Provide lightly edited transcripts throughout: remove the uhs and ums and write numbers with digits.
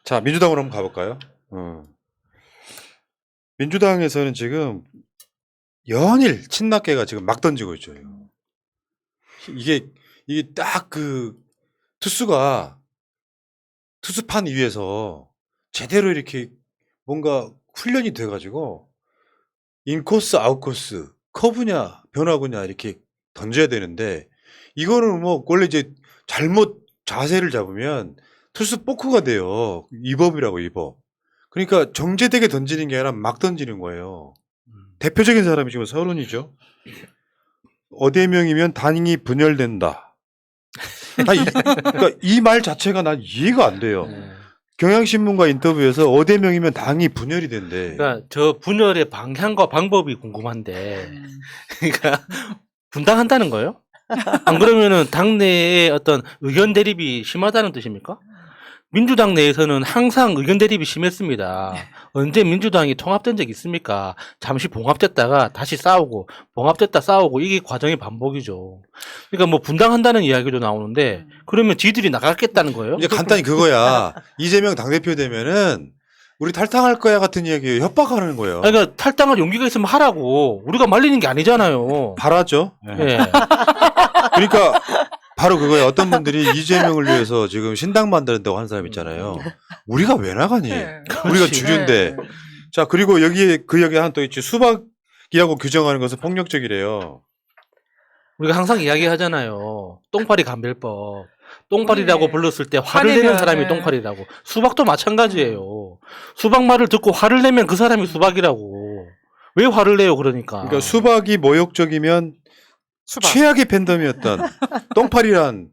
자, 민주당으로 한번 가볼까요? 민주당에서는 지금 연일 친낙계가 지금 막 던지고 있죠. 이게 딱 그 투수가 투수판 위에서 제대로 이렇게 뭔가 훈련이 돼가지고 인코스, 아웃코스, 커브냐, 변화구냐 이렇게 던져야 되는데 이거는 뭐 원래 이제 잘못 자세를 잡으면 투수 포크가 돼요. 위법이라고 위법. 그러니까 정제되게 던지는 게 아니라 막 던지는 거예요. 대표적인 사람이 지금 서른이죠. 어대명이면 당이 분열된다. 그러니까 이 말 자체가 난 이해가 안 돼요. 경향신문과 인터뷰에서 어대명이면 당이 분열이 된대. 그러니까 저 분열의 방향과 방법이 궁금한데, 그러니까 분당한다는 거예요? 안 그러면은 당내에 어떤 의견 대립이 심하다는 뜻입니까? 민주당 내에서는 항상 의견 대립이 심했습니다. 언제 민주당이 통합된 적 있습니까? 잠시 봉합됐다가 다시 싸우고, 봉합됐다 싸우고, 이게 과정의 반복이죠. 그러니까 뭐 분당한다는 이야기도 나오는데, 그러면 지들이 나갔겠다는 거예요? 이제 간단히 그거야. 이재명 당대표 되면은 우리 탈당할 거야 같은 이야기예요. 협박하는 거예요. 그러니까 탈당할 용기가 있으면 하라고. 우리가 말리는 게 아니잖아요. 바라죠. 예. 그러니까 바로 그거예요. 어떤 분들이 이재명을 위해서 지금 신당 만든다고 하는 사람 있잖아요. 우리가 왜 나가니? 우리가 그렇지. 주류인데. 자, 그리고 여기에 그 이야기 하나 또 있지. 수박이라고 규정하는 것은 폭력적이래요. 우리가 항상 이야기하잖아요. 똥파리 감별법. 똥파리라고 불렀을 때 화를 내는 사람이 똥파리라고. 수박도 마찬가지예요. 수박 말을 듣고 화를 내면 그 사람이 수박이라고. 왜 화를 내요, 그러니까. 그러니까 수박이 모욕적이면 최악의 팬덤이었던 똥파리란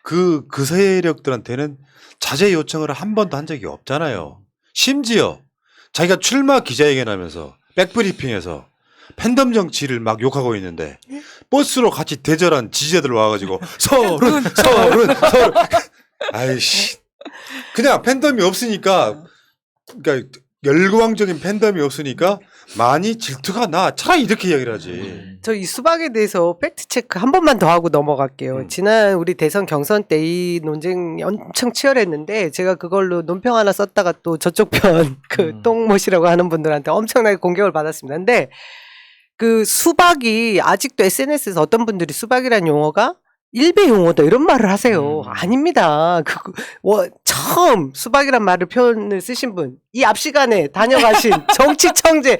그 세력들한테는 자제 요청을 한 번도 한 적이 없잖아요. 심지어 자기가 출마 기자회견하면서 백브리핑에서 팬덤 정치를 막 욕하고 있는데 버스로 같이 대절한 지지자들 와가지고 서른 아이씨 그냥 팬덤이 없으니까 그러니까 열광적인 팬덤이 없으니까 많이 질투가 나. 차라리 이렇게 이야기를 하지. 저 이 수박에 대해서 팩트 체크 한 번만 더 하고 넘어갈게요. 지난 우리 대선 경선 때 이 논쟁이 엄청 치열했는데 제가 그걸로 논평 하나 썼다가 또 저쪽 편 그 똥못이라고 하는 분들한테 엄청나게 공격을 받았습니다. 근데 그 수박이 아직도 SNS에서 어떤 분들이 수박이라는 용어가 일베 용어다 이런 말을 하세요. 아닙니다. 처음 수박이란 말을 표현을 쓰신 분, 이 앞 시간에 다녀가신 정치청재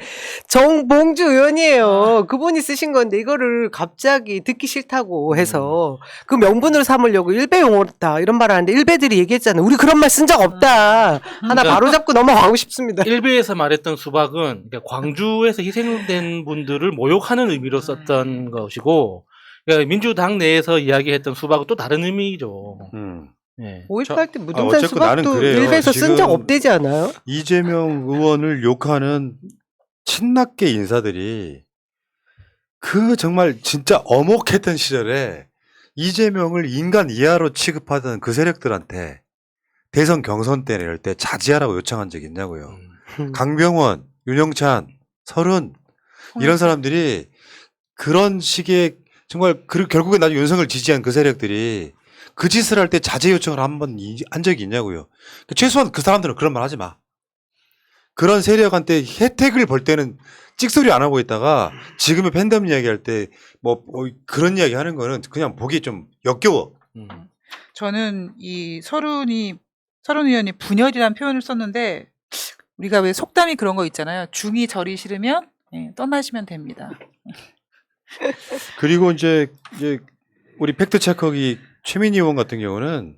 정봉주 의원이에요. 그분이 쓰신 건데 이거를 갑자기 듣기 싫다고 해서 그 명분으로 삼으려고 일베 용어다 이런 말을 하는데 일베들이 얘기했잖아요. 우리 그런 말 쓴 적 없다. 하나 바로잡고 넘어가고 싶습니다. 일베에서 말했던 수박은 그러니까 광주에서 희생된 분들을 모욕하는 의미로 썼던 것이고, 그러니까 민주당 내에서 이야기했던 수박은 또 다른 의미죠. 예. 5.18 때 무등산 어쨌건 나는 수박도 그래요. 일베에서 쓴 적 지금 없대지 않아요? 이재명 의원을 욕하는 친낙계 인사들이 그 정말 진짜 어목했던 시절에 이재명을 인간 이하로 취급하던 그 세력들한테 대선 경선 때 이럴 때 자제하라고 요청한 적 있냐고요. 강병원, 윤영찬, 설은 이런 사람들이 그런 식의 정말 결국에 나중에 윤석을 지지한 그 세력들이 그 짓을 할 때 자제 요청을 한 번 한 적이 있냐고요. 최소한 그 사람들은 그런 말 하지 마. 그런 세력한테 혜택을 볼 때는 찍소리 안 하고 있다가 지금의 팬덤 이야기할 때 뭐 그런 이야기 하는 거는 그냥 보기 좀 역겨워. 저는 이 서른 의원이 분열이란 표현을 썼는데 우리가 왜 속담이 그런 거 있잖아요. 중이 절이 싫으면 떠나시면 됩니다. 그리고 이제 우리 팩트 체크기 최민희 의원 같은 경우는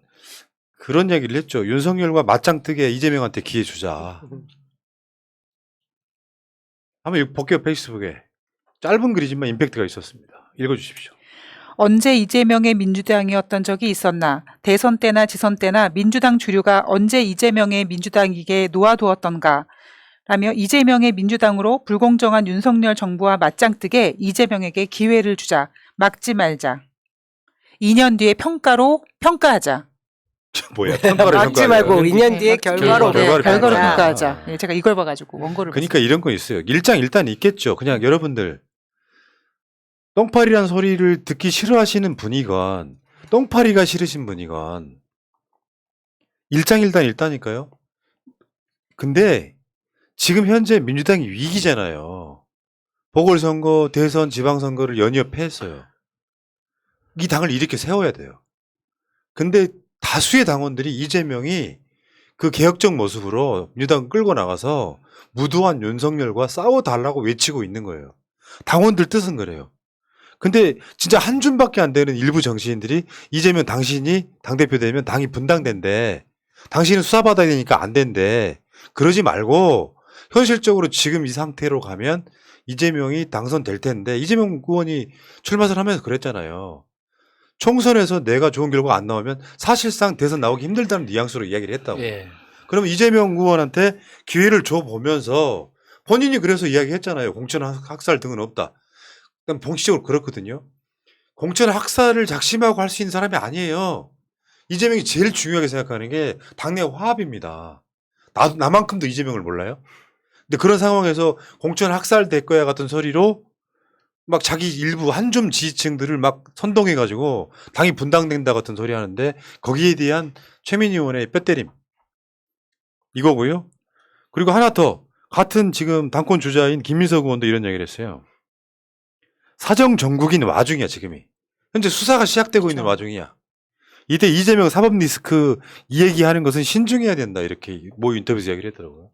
그런 얘기를 했죠. 윤석열과 맞짱 뜨게 이재명한테 기회 주자. 한번 이거 볼게요. 페이스북에. 짧은 글이지만 임팩트가 있었습니다. 읽어주십시오. 언제 이재명의 민주당이었던 적이 있었나? 대선 때나 지선 때나 민주당 주류가 언제 이재명의 민주당에게 놓아두었던가? 라며 이재명의 민주당으로 불공정한 윤석열 정부와 맞짱뜨게 이재명에게 기회를 주자. 막지 말자. 2년 뒤에 평가하자. 뭐야? 평가를 막지 말고 2년 뒤에 결과로 결과를 평가하자. 예, 제가 이걸 봐가지고 원고를 그러니까 이런 거 있어요. 일단 있겠죠. 그냥 여러분들 똥파리란 소리를 듣기 싫어하시는 분이건 똥파리가 싫으신 분이건 일장일단 있다니까요. 근데 지금 현재 민주당이 위기잖아요. 보궐선거, 대선, 지방선거를 연이어 패했어요. 이 당을 이렇게 세워야 돼요. 근데 다수의 당원들이 이재명이 그 개혁적 모습으로 민주당 끌고 나가서 무도한 윤석열과 싸워달라고 외치고 있는 거예요. 당원들 뜻은 그래요. 근데 진짜 한 줌밖에 안 되는 일부 정치인들이 이재명 당신이 당대표 되면 당이 분당된대. 당신은 수사받아야 되니까 안 된대. 그러지 말고 현실적으로 지금 이 상태로 가면 이재명이 당선될 텐데 이재명 의원이 출마를 하면서 그랬잖아요. 총선에서 내가 좋은 결과가 안 나오면 사실상 대선 나오기 힘들다는 뉘앙스로 이야기를 했다고. 예. 그럼 이재명 의원한테 기회를 줘보면서 본인이 그래서 이야기했잖아요. 공천 학살 등은 없다. 그럼 공식적으로 그렇거든요. 공천 학살을 작심하고 할 수 있는 사람이 아니에요. 이재명이 제일 중요하게 생각하는 게 당내 화합입니다. 나만큼도 이재명을 몰라요? 근데 그런 상황에서 공천 학살될 거야 같은 소리로 막 자기 일부 한 줌 지지층들을 막 선동해가지고 당이 분당된다 같은 소리 하는데 거기에 대한 최민희 의원의 뼈때림. 이거고요. 그리고 하나 더. 같은 지금 당권 주자인 김민석 의원도 이런 얘기를 했어요. 사정 정국인 와중이야 지금이. 현재 수사가 시작되고 있는 와중이야. 이때 이재명 사법 리스크 이 얘기하는 것은 신중해야 된다 이렇게 모 인터뷰에서 이야기를 했더라고요.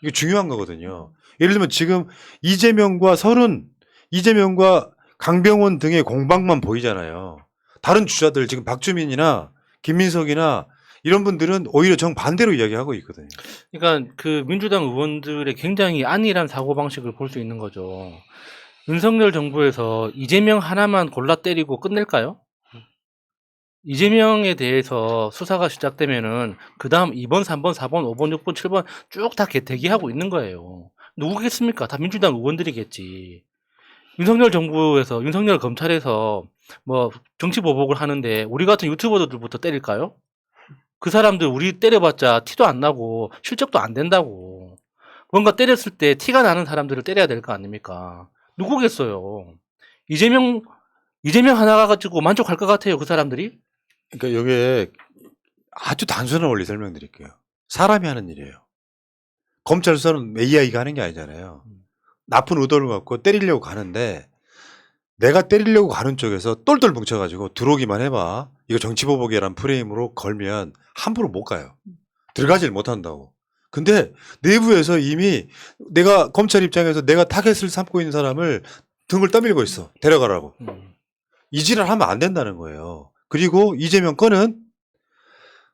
이게 중요한 거거든요. 예를 들면 지금 이재명과 강병원 등의 공방만 보이잖아요. 다른 주자들 지금 박주민이나 김민석이나 이런 분들은 오히려 정반대로 이야기하고 있거든요. 그러니까 그 민주당 의원들의 굉장히 안일한 사고방식을 볼 수 있는 거죠. 윤석열 정부에서 이재명 하나만 골라 때리고 끝낼까요? 이재명에 대해서 수사가 시작되면은 그 다음 2번, 3번, 4번, 5번, 6번, 7번 쭉 다 대기하고 있는 거예요. 누구겠습니까? 다 민주당 의원들이겠지. 윤석열 정부에서, 윤석열 검찰에서 뭐 정치 보복을 하는데 우리 같은 유튜버들부터 때릴까요? 그 사람들 우리 때려봤자 티도 안 나고 실적도 안 된다고. 뭔가 때렸을 때 티가 나는 사람들을 때려야 될 거 아닙니까? 누구겠어요? 이재명 하나 가지고 만족할 것 같아요, 그 사람들이? 그러니까 이게 아주 단순한 원리 설명드릴게요. 사람이 하는 일이에요. 검찰 수사는 AI가 하는 게 아니잖아요. 나쁜 의도를 갖고 때리려고 가는데 내가 때리려고 가는 쪽에서 똘똘 뭉쳐가지고 들어오기만 해봐. 이거 정치보복이라는 프레임으로 걸면 함부로 못 가요. 들어가질 못한다고. 근데 내부에서 이미 내가 검찰 입장에서 내가 타겟을 삼고 있는 사람을 등을 떠밀고 있어. 데려가라고. 이 지랄 하면 안 된다는 거예요. 그리고 이재명 건은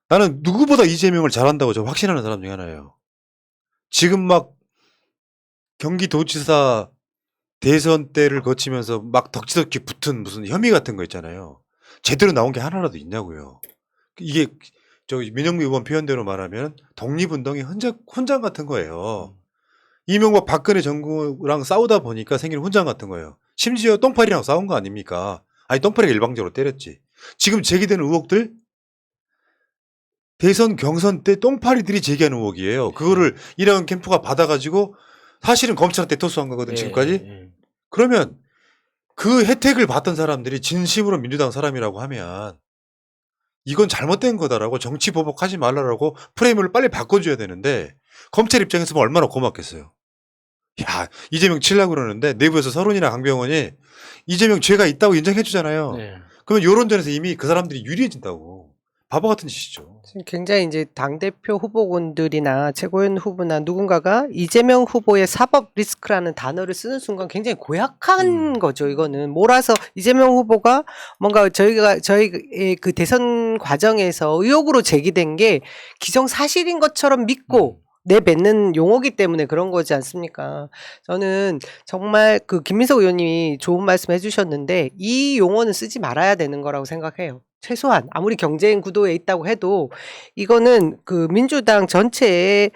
나는 누구보다 이재명을 잘한다고 저 확신하는 사람 중에 하나예요. 지금 막 경기도지사 대선 때를 거치면서 막 덕지덕지 붙은 무슨 혐의 같은 거 있잖아요. 제대로 나온 게 하나라도 있냐고요. 이게 저 민영미 의원 표현대로 말하면 독립운동의 훈장 같은 거예요. 이명박 박근혜 정부랑 싸우다 보니까 생긴 훈장 같은 거예요. 심지어 똥파리랑 싸운 거 아닙니까? 아니 똥파리가 일방적으로 때렸지. 지금 제기되는 의혹들 대선 경선 때 똥파리들이 제기하는 의혹이에요. 그거를 이낙연 캠프가 받아가지고 사실은 검찰한테 토스한 거거든 지금까지. 그러면 그 혜택을 받던 사람들이 진심으로 민주당 사람이라고 하면 이건 잘못된 거다라고 정치 보복하지 말라라고 프레임을 빨리 바꿔줘야 되는데 검찰 입장에서 보면 얼마나 고맙겠어요. 야 이재명 치려고 그러는데 내부에서 서른이나 강병원이 이재명 죄가 있다고 인정해 주잖아요. 네. 그러면 여론전에서 이미 그 사람들이 유리해진다고. 바보 같은 짓이죠. 지금 굉장히 이제 당대표 후보군들이나 최고위원 후보나 누군가가 이재명 후보의 사법 리스크라는 단어를 쓰는 순간 굉장히 고약한 거죠. 이거는 몰아서 이재명 후보가 뭔가 저희의 그 대선 과정에서 의혹으로 제기된 게 기정사실인 것처럼 믿고 내뱉는 용어기 때문에 그런 거지 않습니까? 저는 정말 그 김민석 의원님이 좋은 말씀 해주셨는데 이 용어는 쓰지 말아야 되는 거라고 생각해요. 최소한 아무리 경쟁 구도에 있다고 해도 이거는 그 민주당 전체에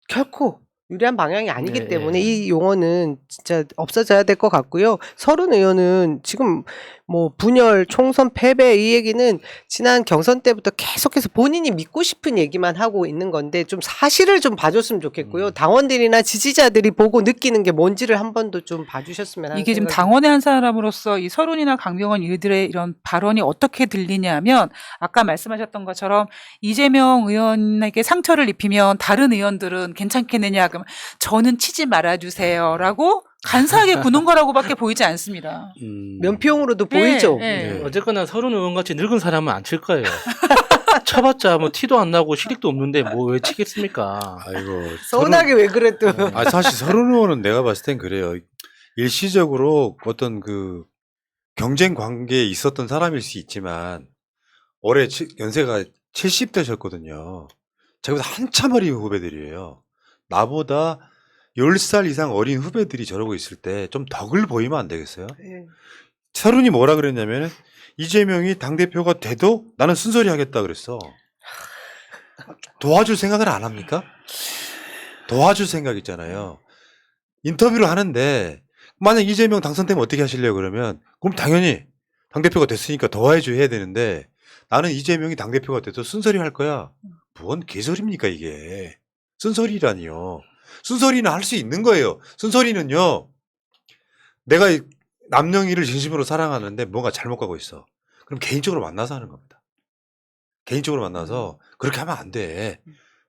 결코 유리한 방향이 아니기 네, 때문에 네. 이 용어는 진짜 없어져야 될 것 같고요. 서른 의원은 지금 뭐 분열, 총선 패배 이 얘기는 지난 경선 때부터 계속해서 본인이 믿고 싶은 얘기만 하고 있는 건데 좀 사실을 좀 봐줬으면 좋겠고요. 당원들이나 지지자들이 보고 느끼는 게 뭔지를 한 번도 좀 봐주셨으면 하는 이게 지금 생각이 당원의 한 사람으로서 이 서른이나 강병원 이들의 이런 발언이 어떻게 들리냐면 아까 말씀하셨던 것처럼 이재명 의원에게 상처를 입히면 다른 의원들은 괜찮겠느냐 그러면 저는 치지 말아주세요라고 간사하게 구는 거라고밖에 보이지 않습니다. 면피용으로도 네, 보이죠. 네. 네. 어쨌거나 서른 의원같이 늙은 사람은 안 칠 거예요. 쳐봤자 뭐 티도 안 나고 실익도 없는데 뭐 왜 치겠습니까? 아이고. 서운하게 왜 그래 또. 사실 서른 의원은 내가 봤을 땐 그래요. 일시적으로 어떤 그 경쟁 관계에 있었던 사람일 수 있지만 올해 연세가 70대셨거든요. 저보다 한참 어린 후배들이에요. 나보다 10살 이상 어린 후배들이 저러고 있을 때 좀 덕을 보이면 안 되겠어요? 예. 서른이 뭐라 그랬냐면은 이재명이 당대표가 돼도 나는 쓴소리 하겠다 그랬어. 도와줄 생각을 안 합니까? 도와줄 생각 있잖아요. 인터뷰를 하는데 만약 이재명 당선되면 어떻게 하시려고 그러면 그럼 당연히 당대표가 됐으니까 도와줘 해야 되는데 나는 이재명이 당대표가 돼도 쓴소리 할 거야. 뭔 개소리입니까 이게. 쓴소리라니요. 쓴소리는 할 수 있는 거예요. 쓴소리는요. 내가 남영희를 진심으로 사랑하는데 뭔가 잘못 가고 있어. 그럼 개인적으로 만나서 하는 겁니다. 개인적으로 만나서 그렇게 하면 안 돼.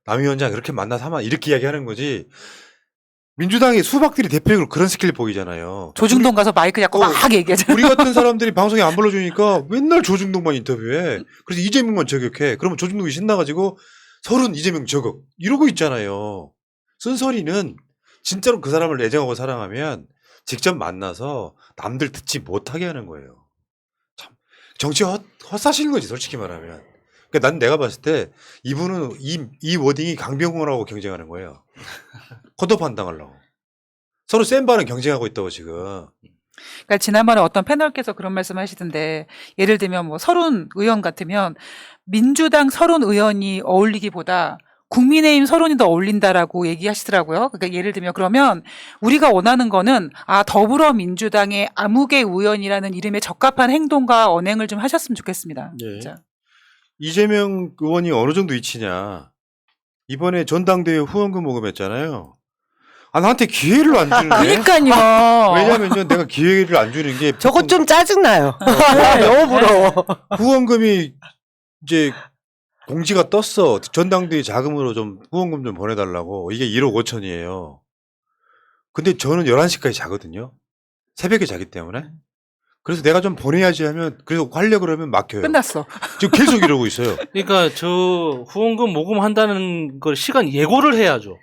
남 위원장 그렇게 만나서 하면 이렇게 이야기하는 거지. 민주당의 수박들이 대표적으로 그런 스킬 보이잖아요. 조중동 가서 마이크 잡고 막 얘기하잖아요. 우리 같은 사람들이 방송에 안 불러주니까 맨날 조중동만 인터뷰해. 그래서 이재명만 저격해. 그러면 조중동이 신나가지고 서른 이재명 저격 이러고 있잖아요. 쓴소리는 진짜로 그 사람을 애정하고 사랑하면 직접 만나서 남들 듣지 못하게 하는 거예요. 참 정치 헛사시는 거지 솔직히 말하면. 그러니까 난 내가 봤을 때 이분은 이 워딩이 강병호라고 경쟁하는 거예요. 컷오프 당하려고. 서로 센 발은 경쟁하고 있다고 지금. 그러니까 지난번에 어떤 패널께서 그런 말씀하시던데 예를 들면 뭐 서른 의원 같으면 민주당 서른 의원이 어울리기보다 국민의힘 서른이 더 어울린다라고 얘기하시더라고요. 그러니까 예를 들면 그러면 우리가 원하는 거는 더불어민주당의 아무개 의원이라는 이름에 적합한 행동과 언행을 좀 하셨으면 좋겠습니다. 네. 진짜. 이재명 의원이 어느 정도 위치냐. 이번에 전당대회 후원금 모금했잖아요. 나한테 기회를 안 주는 거예요. 그러니까요. 왜냐면요, 내가 기회를 안 주는 게 저거 좀 짜증나요. 너무 부러워. 후원금이 이제 공지가 떴어. 전당대회 자금으로 좀 후원금 좀 보내달라고. 이게 1억 5천이에요. 근데 저는 11시까지 자거든요. 새벽에 자기 때문에. 그래서 내가 좀 보내야지 하면, 그래서 하려고 그러면 막혀요. 끝났어. 지금 계속 이러고 있어요. 그러니까 저 후원금 모금한다는 걸 시간 예고를 해야죠.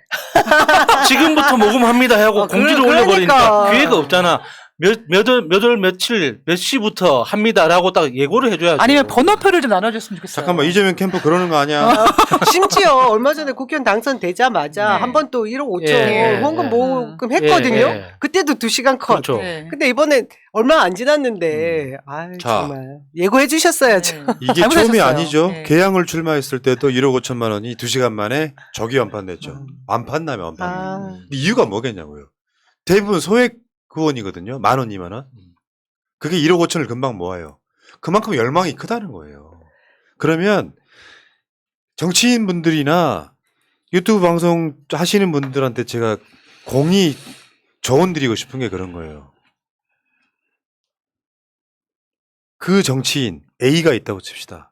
지금부터 모금합니다 하고 공지를 올려버리니까 그러니까. 기회가 없잖아. 몇 월 며칠 몇 시부터 합니다라고 딱 예고를 해줘야죠. 아니면 번호표를 좀 나눠줬으면 좋겠어요. 잠깐만, 이재명 캠프 그러는 거 아니야? 심지어 얼마 전에 국회의원 당선되자마자 네. 한 번 또 1억 5천 예, 후원금 예. 모금 했거든요. 예, 예. 그때도 2시간 컷. 그렇죠. 네. 근데 이번엔 얼마 안 지났는데 자. 정말 예고해 주셨어야죠. 네. 이게 잘못하셨어요. 처음이 아니죠. 네. 개항을 출마했을 때도 1억 5천만 원이 2시간 만에 적이 완판됐죠. 완판나면 완판. 아. 근데 이유가 뭐겠냐고요. 대부분 소액 후원이거든요. 10,000원, 20,000원. 그게 1억 5천을 금방 모아요. 그만큼 열망이 크다는 거예요. 그러면 정치인 분들이나 유튜브 방송 하시는 분들한테 제가 공이 조언 드리고 싶은 게 그런 거예요. 그 정치인 A가 있다고 칩시다.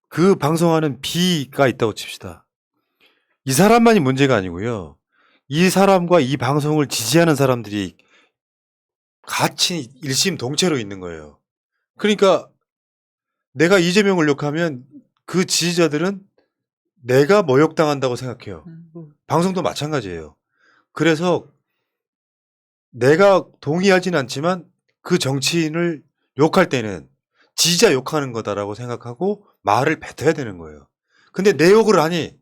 그 방송하는 B가 있다고 칩시다. 이 사람만이 문제가 아니고요. 이 사람과 이 방송을 지지하는 사람들이 같이 일심동체로 있는 거예요. 그러니까 내가 이재명을 욕하면 그 지지자들은 내가 모욕당한다고 생각해요. 방송도 마찬가지예요. 그래서 내가 동의하진 않지만 그 정치인을 욕할 때는 지지자 욕하는 거다라고 생각하고 말을 뱉어야 되는 거예요. 근데 내 욕을 하니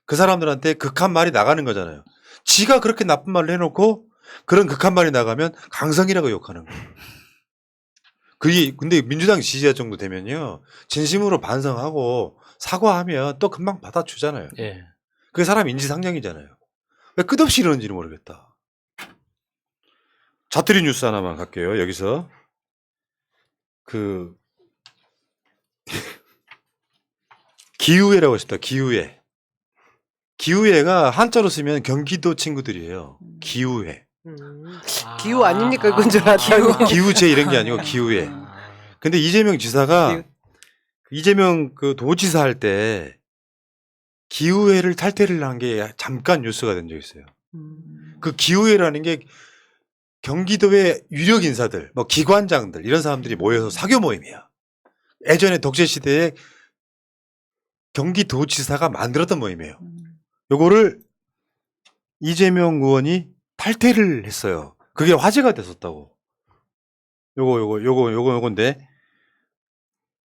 그 사람들한테 극한 말이 나가는 거잖아요. 지가 그렇게 나쁜 말을 해놓고 그런 극한 말이 나가면 강성이라고 욕하는 거예요. 그게 근데 민주당 지지자 정도 되면요. 진심으로 반성하고 사과하면 또 금방 받아주잖아요. 예. 그게 사람 인지상정이잖아요. 왜 끝없이 이러는지는 모르겠다. 자투리 뉴스 하나만 갈게요. 여기서 그 기우회라고 했습니다. 기우회. 기우회가 한자로 쓰면 경기도 친구들이에요. 기우회. 기후 아닙니까? 이건 줄 알았더니. 기우제 이런 게 아니고 기우회. 근데 이재명 지사가 이재명 그 도지사 할 때 기우회를 탈퇴를 한 게 잠깐 뉴스가 된 적이 있어요. 그 기우회라는 게 경기도의 유력 인사들, 뭐 기관장들 이런 사람들이 모여서 사교 모임이야. 예전에 독재 시대에 경기도지사가 만들었던 모임이에요. 요거를 이재명 의원이 탈퇴를 했어요. 그게 화제가 됐었다고. 요건데.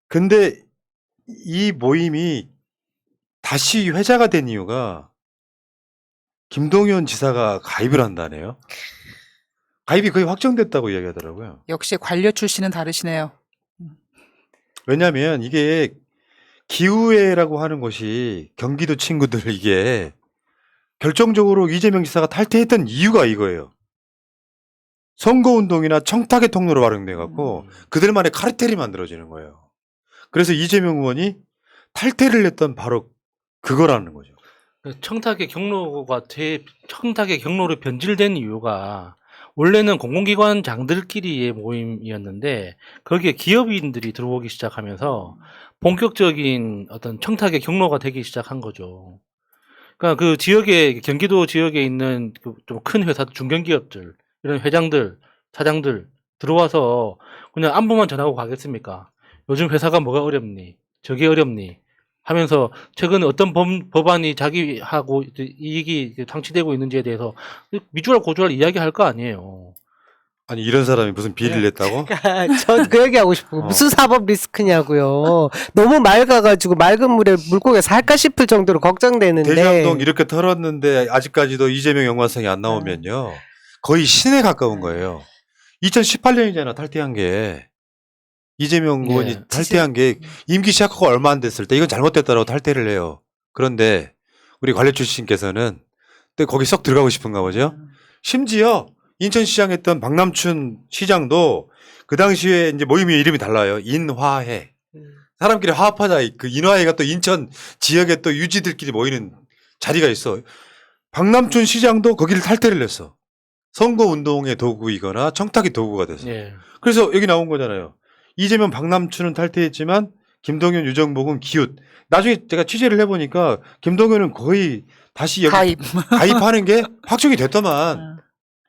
근데 이 모임이 다시 회자가 된 이유가 김동연 지사가 가입을 한다네요. 가입이 거의 확정됐다고 이야기하더라고요. 역시 관료 출신은 다르시네요. 왜냐하면 이게 기우회라고 하는 것이 경기도 친구들 이게 결정적으로 이재명 지사가 탈퇴했던 이유가 이거예요. 선거운동이나 청탁의 통로로 활용돼 갖고 그들만의 카르텔이 만들어지는 거예요. 그래서 이재명 의원이 탈퇴를 했던 바로 그거라는 거죠. 청탁의 경로로 변질된 이유가 원래는 공공기관장들끼리의 모임이었는데 거기에 기업인들이 들어오기 시작하면서 본격적인 어떤 청탁의 경로가 되기 시작한 거죠. 그러니까 그 지역에 경기도 지역에 있는 좀 큰 회사 중견기업들 이런 회장들 사장들 들어와서 그냥 안부만 전하고 가겠습니까? 요즘 회사가 뭐가 어렵니? 저게 어렵니? 하면서 최근에 어떤 법안이 자기하고 이익이 상치되고 있는지에 대해서 미주알 고주알 이야기할 거 아니에요. 아니 이런 사람이 무슨 비리를 냈다고? 전 그 얘기하고 싶고 무슨 사법 리스크냐고요. 너무 맑아가지고 맑은 물에 물고기가 살까 싶을 정도로 걱정되는데. 대장동 이렇게 털었는데 아직까지도 이재명 연관성이 안 나오면요. 거의 신에 가까운 거예요. 2018년이잖아 탈퇴한 게. 이재명 의원이 네. 탈퇴한 게 임기 시작하고 얼마 안 됐을 때 이건 잘못됐다라고 탈퇴를 해요. 그런데 우리 관료 출신께서는 또 거기 썩 들어가고 싶은가 보죠. 심지어 인천시장 했던 박남춘 시장도 그 당시에 이제 모임의 이름이 달라요. 인화회. 사람끼리 화합하자. 그 인화회가 또 인천 지역에 또 유지들끼리 모이는 자리가 있어. 박남춘 시장도 거기를 탈퇴를 했어. 선거운동의 도구이거나 청탁의 도구가 돼서. 예. 그래서 여기 나온 거잖아요. 이재명 박남춘은 탈퇴했지만 김동연 유정복은 기웃. 나중에 제가 취재를 해보니까 김동연은 거의 다시 여기 가입하는 게 확정이 됐더만.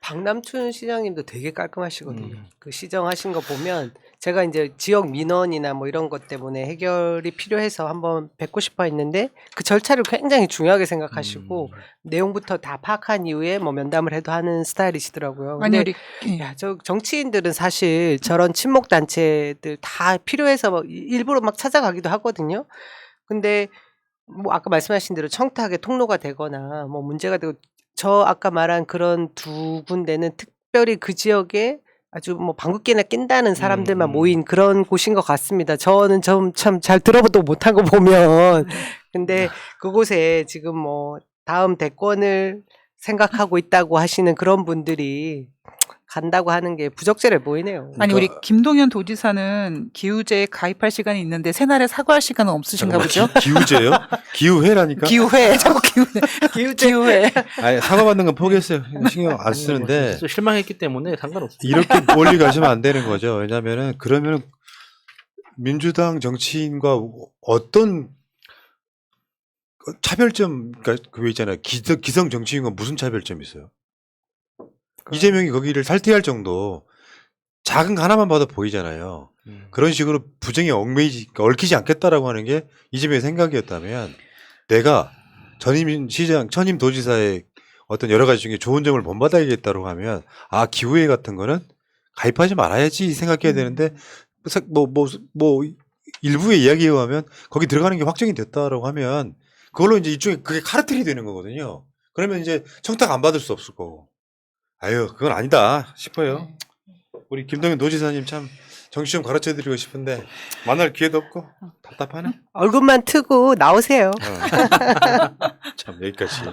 박남춘 시장님도 되게 깔끔하시거든요. 그 시정하신 거 보면 제가 이제 지역 민원이나 뭐 이런 것 때문에 해결이 필요해서 한번 뵙고 싶어 했는데 그 절차를 굉장히 중요하게 생각하시고 내용부터 다 파악한 이후에 뭐 면담을 해도 하는 스타일이시더라고요. 아니 근데 우리 야, 저 정치인들은 사실 저런 친목 단체들 다 필요해서 막 일부러 막 찾아가기도 하거든요. 근데 뭐 아까 말씀하신 대로 청탁의 통로가 되거나 뭐 문제가 되고 저 아까 말한 그런 두 군데는 특별히 그 지역에 아주 뭐 방귀깨나 낀다는 사람들만 모인 그런 곳인 것 같습니다. 저는 좀 참 잘 들어보도 못한 거 보면. 근데 그곳에 지금 뭐 다음 대권을 생각하고 있다고 하시는 그런 분들이 간다고 하는 게 부적절해 보이네요. 아니 우리 김동연 도지사는 기우제에 가입할 시간이 있는데 새날에 사과할 시간은 없으신가 보죠? 기우제요? 기우회라니까? 기우회 자꾸 기우회 기우회 아니, 사과받는 건 포기했어요. 신경 안 쓰는데. 또 실망했기 때문에 상관없어요. 이렇게 멀리 가시면 안 되는 거죠. 왜냐면은, 그러면 민주당 정치인과 어떤 차별점, 그러니까 그거 있잖아요. 기성 정치인과 무슨 차별점이 있어요? 이재명이 거기를 탈퇴할 정도 작은 거 하나만 봐도 보이잖아요. 그런 식으로 부정에 얽히지 않겠다라고 하는 게 이재명의 생각이었다면 내가 전임 도지사의 어떤 여러 가지 중에 좋은 점을 본받아야겠다고 하면 아 기후회 같은 거는 가입하지 말아야지 생각해야 되는데 뭐 일부의 이야기에 의하면 거기 들어가는 게 확정이 됐다라고 하면 그걸로 이제 이쪽에 그게 카르텔이 되는 거거든요. 그러면 이제 청탁 안 받을 수 없을 거고. 아유, 그건 아니다 싶어요. 우리 김동연 도지사님 참 정치 좀 가르쳐 드리고 싶은데 만날 기회도 없고 답답하네. 얼굴만 트고 나오세요. 참 여기까지.